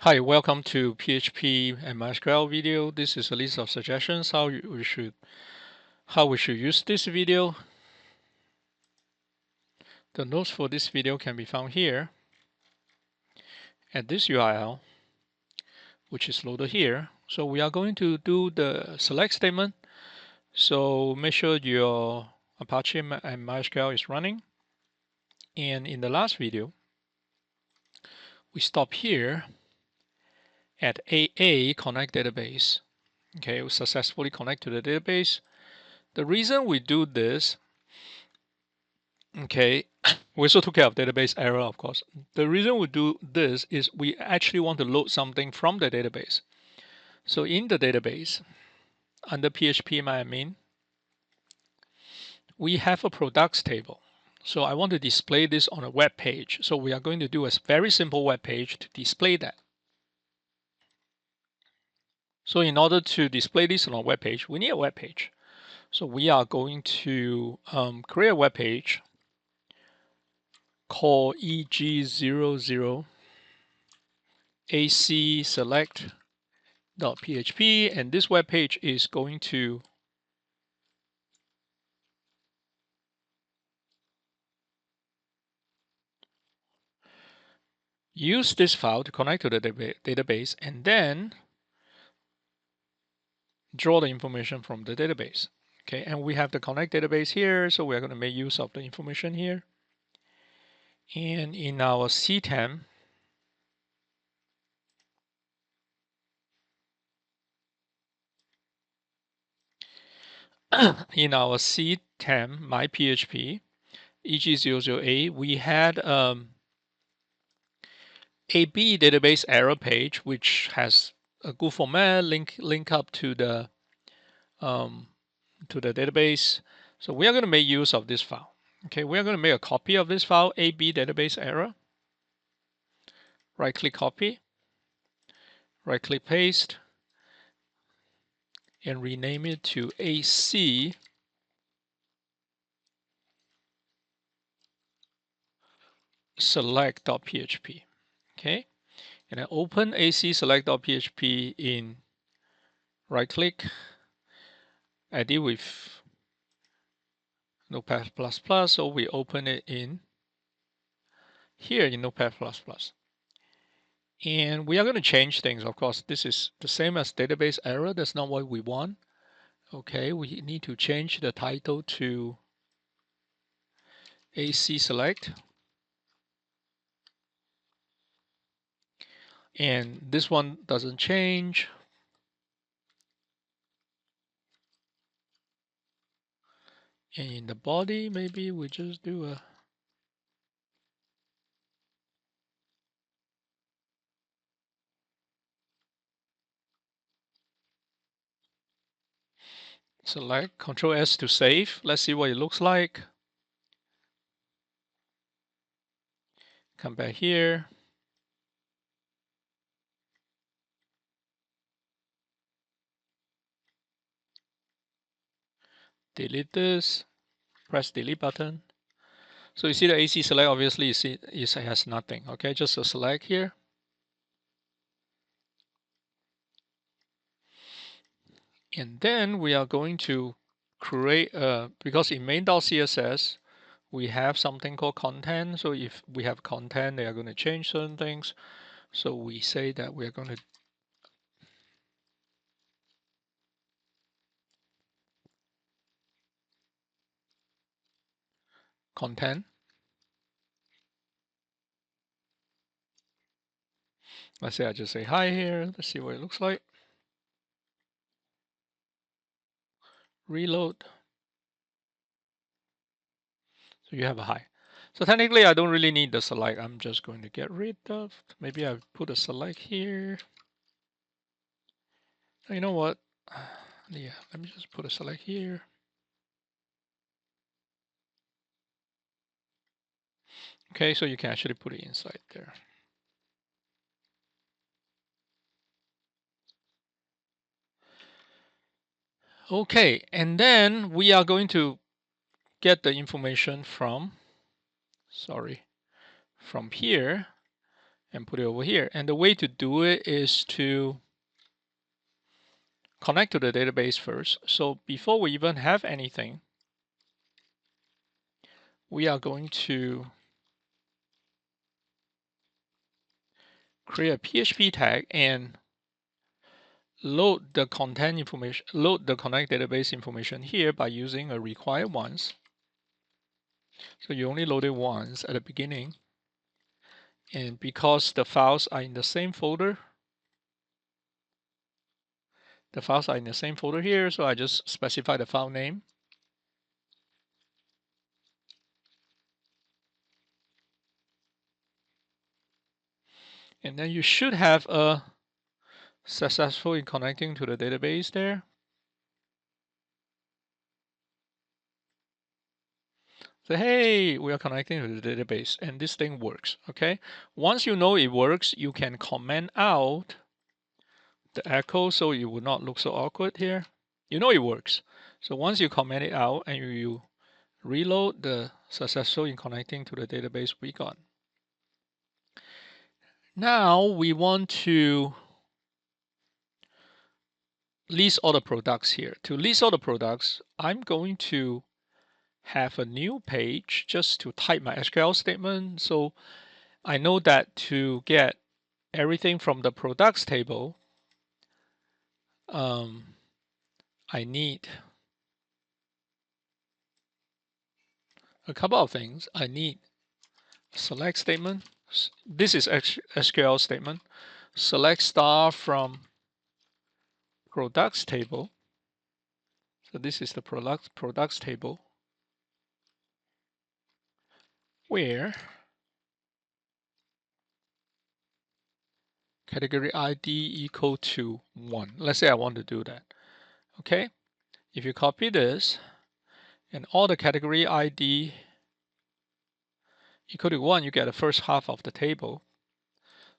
Hi, welcome to PHP and MySQL video. This is a list of suggestions how we should use this video. The notes for this video can be found here at this URL, which is loaded here. So we are going to do the select statement. So make sure your Apache and MySQL is running. And in the last video, we stop here at AA connect database. Okay, we successfully connect to the database. The reason we do this, okay, we also took care of database error, of course. The reason we do this is we actually want to load something from the database. So in the database, under PHP MyAdmin, we have a products table. So I want to display this on a web page. So we are going to do a very simple web page to display that. So in order to display this on a web page, we need a web page. So we are going to create a web page called eg008 AC select.php, and this web page is going to use this file to connect to the database and then draw the information from the database. Okay, and we have the connect database here, so we're going to make use of the information here. And in our CTEM, in our CTEM myPHP eg008, we had AB database error page, which has a good format link up to the database. So we are going to make use of this file. Okay, we are going to make a copy of this file, AB database error. Right click copy, right click paste, and rename it to AC select.php. Okay, and then open AC select.php in right click, edit with Notepad++, so we open it in here in Notepad++. And we are going to change things. Of course, this is the same as database error. That's not what we want. Okay, we need to change the title to AC select. And this one doesn't change. And in the body, maybe we just do a select, Control S to save. Let's see what it looks like. Come back here. Delete this. Press delete button. So you see the AC select, obviously you see it has nothing. Okay, just a select here. And then we are going to create because in main.css, we have something called content. So if we have content, they are going to change certain things. So we say that we are going to content. Let's say I just say hi here. Let's see what it looks like. Reload. So you have a hi. So technically, I don't really need the select. I'm just going to get rid of. Maybe I put a select here. You know what? Yeah, let me just put a select here. Okay, so you can actually put it inside there. Okay, and then we are going to get the information from here, and put it over here. And the way to do it is to connect to the database first. So before we even have anything, we are going to create a PHP tag and load the content information, load the connect database information here by using a require once. So you only load it once at the beginning. And because the files are in the same folder, here, so I just specify the file name. And then you should have a successful in connecting to the database there. So hey, we are connecting to the database and this thing works, okay? Once you know it works, you can comment out the echo so it would not look so awkward here. You know it works. So once you comment it out and you reload the successful in connecting to the database we got. Now we want to list all the products here. To list all the products, I'm going to have a new page just to type my SQL statement. So I know that to get everything from the products table, I need a couple of things. I need select statement. This is SQL statement. Select star from products table. So this is the products table where category ID equal to 1. Let's say I want to do that. Okay. If you copy this and all the category ID equal to 1, you get the first half of the table.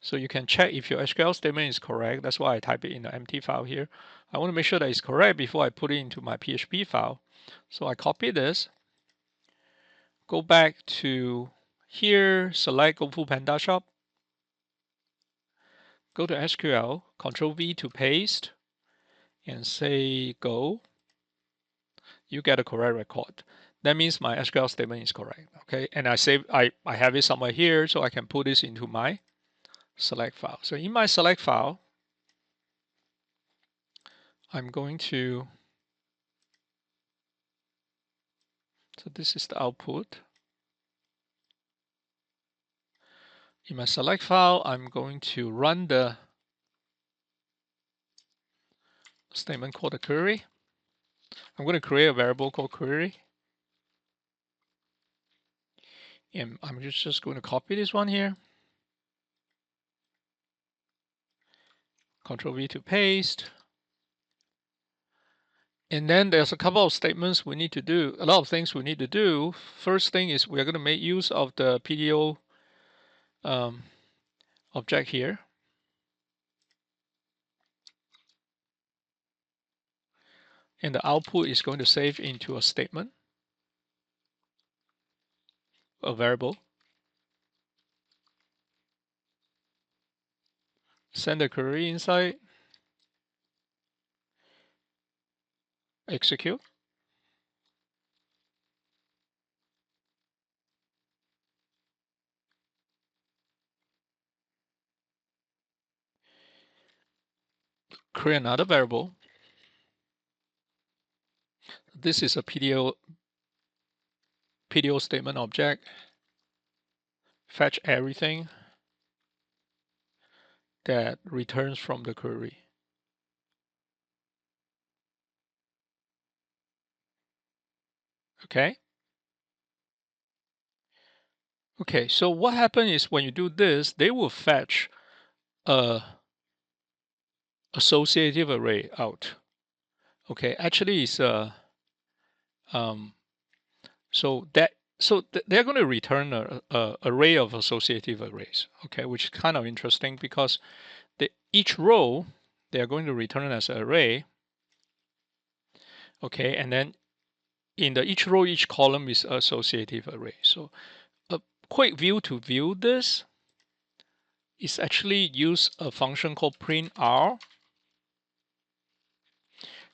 So you can check if your SQL statement is correct. That's why I type it in the empty file here. I want to make sure that it's correct before I put it into my PHP file. So I copy this, go back to here, select Go Full Panda Shop, go to SQL, Control V to paste, and say go. You get a correct record. That means my SQL statement is correct. Okay, and I have it somewhere here, so I can put this into my select file. So in my select file, I'm going to, so this is the output. In my select file, I'm going to run the statement called a query. I'm going to create a variable called query. And I'm just going to copy this one here. Control V to paste. And then there's a couple of statements we need to do, a lot of things we need to do. First thing is we're going to make use of the PDO object here. And the output is going to save into a statement, a variable. Send the query inside, execute. Create another variable. This is a PDO statement object. Fetch everything that returns from the query. Okay. Okay, so what happens is when you do this, they will fetch a associative array out. Okay, actually it's they're going to return a array of associative arrays. Okay, which is kind of interesting because each row they are going to return as an array. Okay, and then in each row, each column is associative array. So a quick view to view this. is actually use a function called print r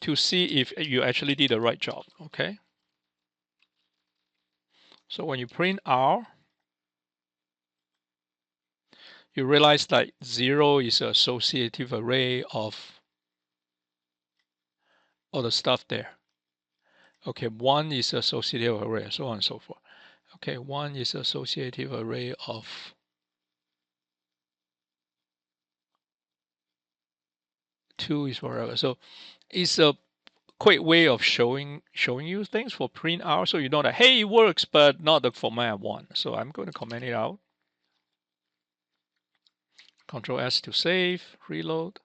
to see if you actually did the right job, okay? So when you print r, you realize that 0 is an associative array of all the stuff there. Okay, 1 is associative array, so on and so forth. Okay, 1 is associative array of 2 is whatever. So it's a quick way of showing you things for print r, so you know that, hey, it works, but not the format I want. So I'm going to comment it out. Control S to save, reload.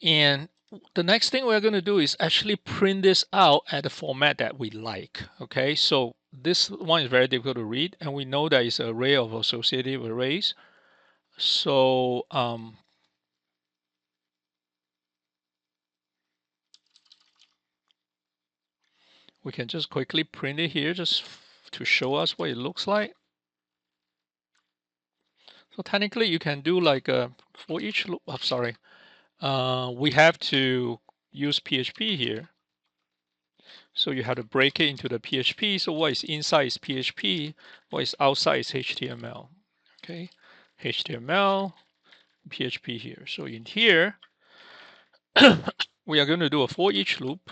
And the next thing we're going to do is actually print this out at the format that we like. Okay, so this one is very difficult to read, and we know that it's an array of associative arrays. So we can just quickly print it here just to show us what it looks like. So technically you can do like for each loop, I'm sorry, we have to use PHP here. So you have to break it into the PHP. So what is inside is PHP, what is outside is HTML. Okay, HTML, PHP here. So in here, we are going to do a for each loop.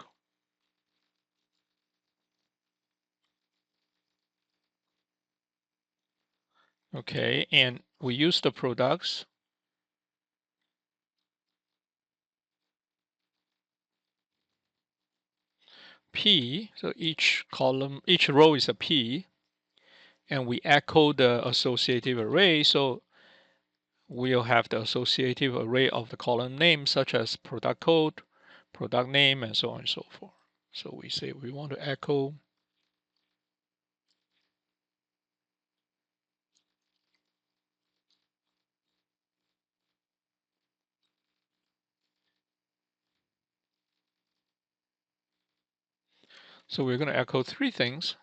Okay, and we use the products. P, so each column, each row is a P, and we echo the associative array. So we'll have the associative array of the column name, such as product code, product name, and so on and so forth. So we say we want to echo so we're going to echo three things.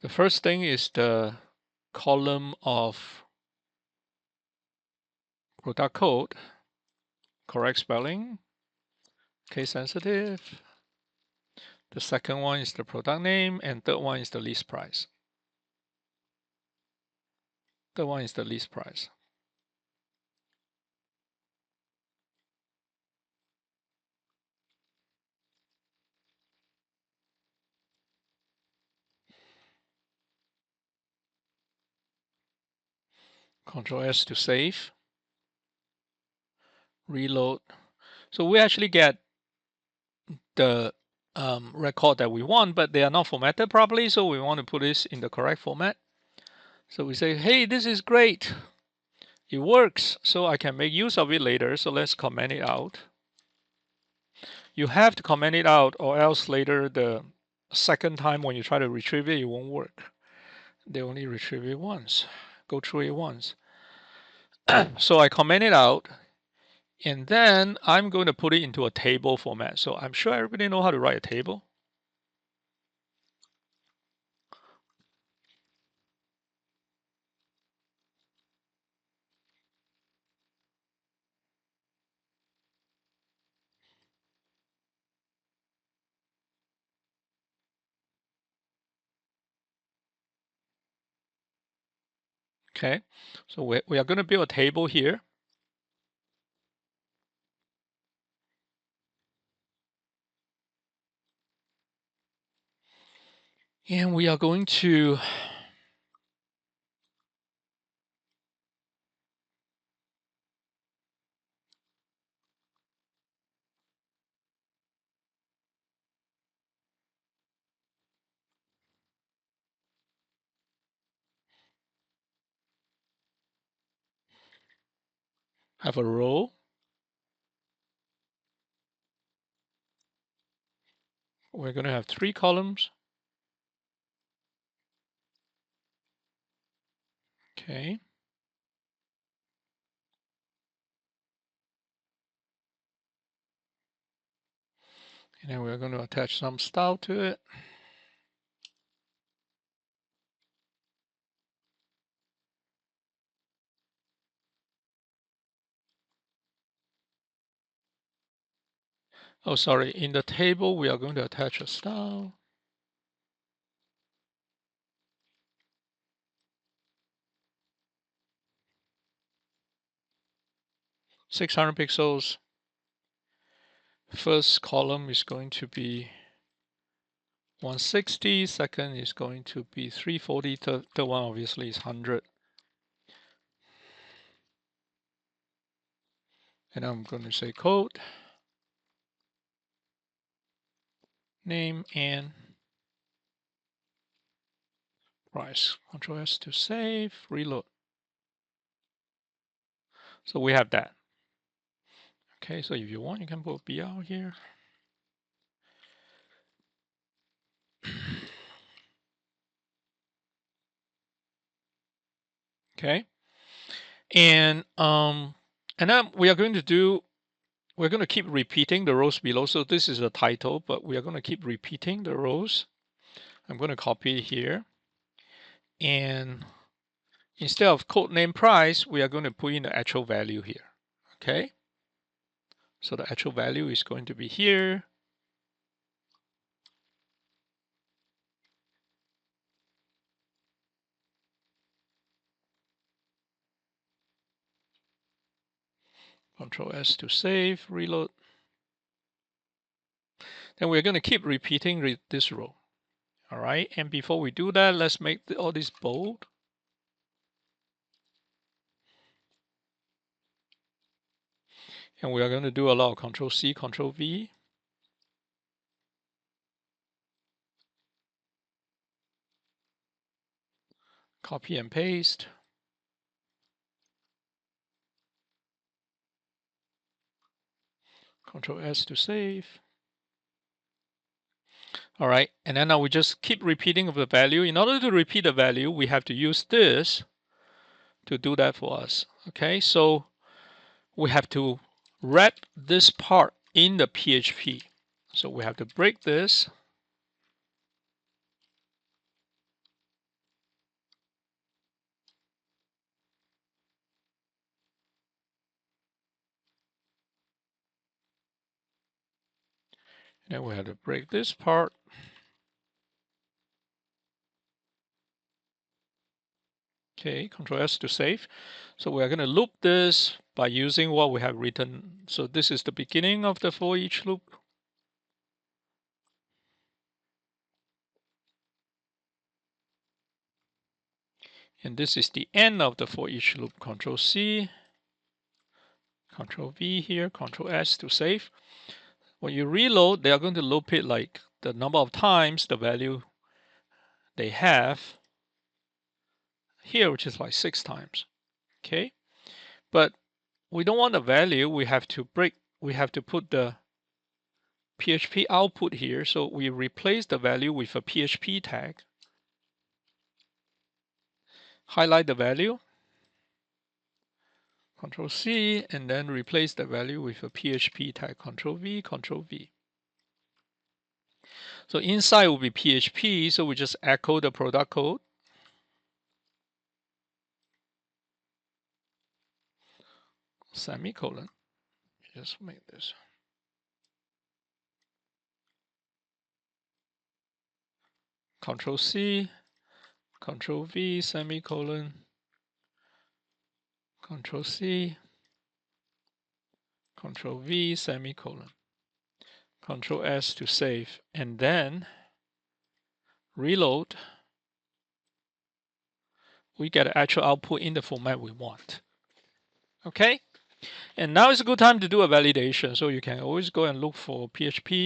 The first thing is the column of product code, correct spelling, case sensitive. The second one is the product name, and third one is the list price. Third one is the list price. Control S to save, reload. So we actually get the record that we want, but they are not formatted properly. So we want to put this in the correct format. So we say, hey, this is great. It works. So I can make use of it later. So let's comment it out. You have to comment it out, or else later the second time when you try to retrieve it, it won't work. They only retrieve it once, go through it once. So I comment it out, and then I'm going to put it into a table format. So I'm sure everybody know how to write a table. Okay, so we are going to build a table here. And we are going to have a row. We're going to have 3 columns. Okay. And then we're going to attach some style to it. Oh, sorry. In the table, we are going to attach a style. (600 pixels). First column is going to be 160. Second is going to be 340. Third one obviously is 100. And I'm going to say code, name, and price. Control S to save, reload. So we have that. Okay, so if you want, you can put BR here. Okay, and then we are going to do, we're going to keep repeating the rows below. So this is the title, but we are going to keep repeating the rows. I'm going to copy it here, and instead of code name price, we are going to put in the actual value here. Okay, so the actual value is going to be here. Control S to save, reload. Then we're going to keep repeating this row. All right, and before we do that, let's make all this bold. And we are going to do a lot of Control C, Control V. Copy and paste. Control S to save. All right, and then now we just keep repeating of the value. In order to repeat the value, we have to use this to do that for us. Okay, so we have to wrap this part in the PHP. So we have to break this. Then we have to break this part. Okay, Control S to save. So we are going to loop this by using what we have written. So this is the beginning of the for each loop. And this is the end of the for each loop. Control C, Control V here, Control S to save. When you reload, they are going to loop it like the number of times the value they have here, which is like 6 times. Okay, but we don't want the value. We have to put the PHP output here. So we replace the value with a PHP tag. Highlight the value, Control C, and then replace the value with a PHP tag. Control V, Control V. So inside will be PHP, so we just echo the product code. Semicolon. Just make this. Control C, Control V, semicolon, Control C, Control V, semicolon, Control S to save, and then reload. We get an actual output in the format we want. Okay, and now is a good time to do a validation. So you can always go and look for HTML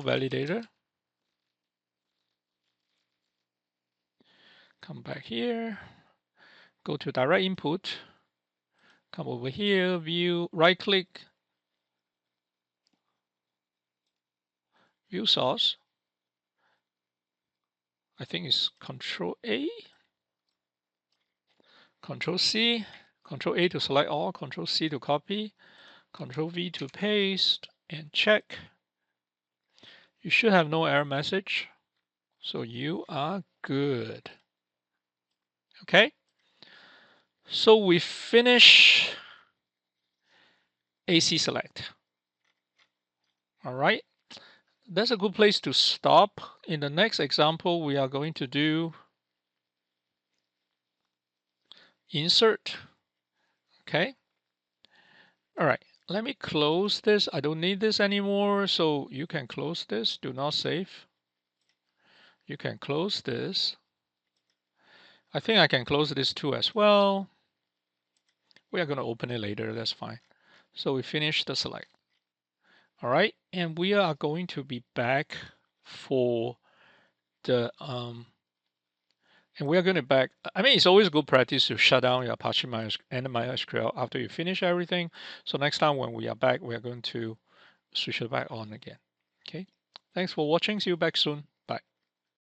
validator. Come back here, go to direct input, come over here, view, right click, view source. I think it's Control A, Control C, Control A to select all, Control C to copy, Control V to paste, and check. You should have no error message. So you are good. Okay. So we finish AC select. All right. That's a good place to stop. In the next example, we are going to do insert. Okay. All right. Let me close this. I don't need this anymore. So you can close this. Do not save. You can close this. I think I can close this too as well. We are going to open it later. That's fine. So we finish the select. All right. And we are going to be back for the and we are going to back. I mean, it's always good practice to shut down your Apache and MySQL after you finish everything. So next time when we are back, we are going to switch it back on again. Okay. Thanks for watching. See you back soon.